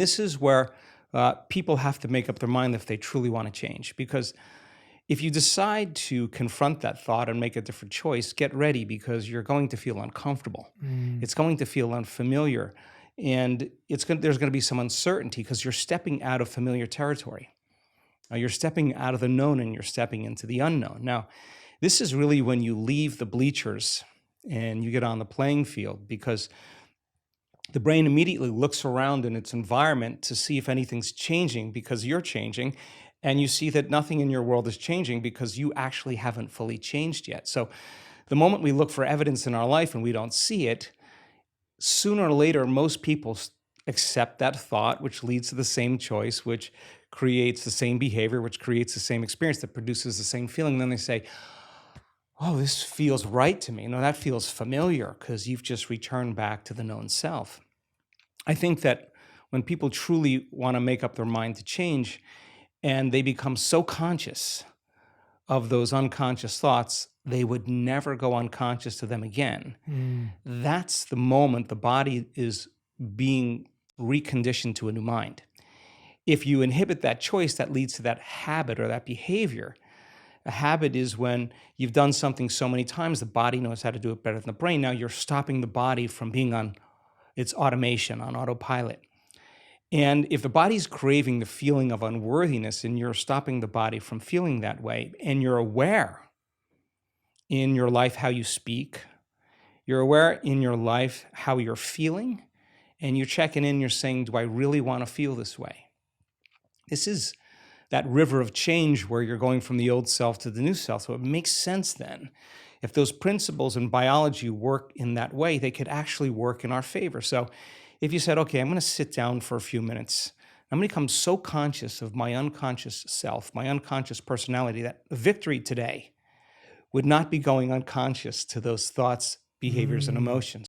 this is where people have to make up their mind if they truly want to change. Because if you decide to confront that thought and make a different choice, get ready because you're going to feel uncomfortable. Mm. It's going to feel unfamiliar. And there's going to be some uncertainty because you're stepping out of familiar territory. You're stepping out of the known and you're stepping into the unknown. Now, this is really when you leave the bleachers and you get on the playing field, because the brain immediately looks around in its environment to see if anything's changing because you're changing. And you see that nothing in your world is changing because you actually haven't fully changed yet. So the moment we look for evidence in our life and we don't see it, sooner or later, most people accept that thought, which leads to the same choice, which creates the same behavior, which creates the same experience, that produces the same feeling. And then they say, oh, this feels right to me. No, that feels familiar, because you've just returned back to the known self. I think that when people truly want to make up their mind to change and they become so conscious of those unconscious thoughts, they would never go unconscious to them again. Mm. That's the moment the body is being reconditioned to a new mind. If you inhibit that choice, that leads to that habit or that behavior. A habit is when you've done something so many times, the body knows how to do it better than the brain. Now you're stopping the body from being on its automation, on autopilot. And if the body's craving the feeling of unworthiness and you're stopping the body from feeling that way, and you're aware in your life how you speak, you're aware in your life how you're feeling, and you're checking in, you're saying, do I really want to feel this way? This is that river of change where you're going from the old self to the new self. So it makes sense then. If those principles in biology work in that way, they could actually work in our favor. So if you said, okay, I'm going to sit down for a few minutes, I'm going to become so conscious of my unconscious self, my unconscious personality, that victory today would not be going unconscious to those thoughts, behaviors, and Mm. emotions.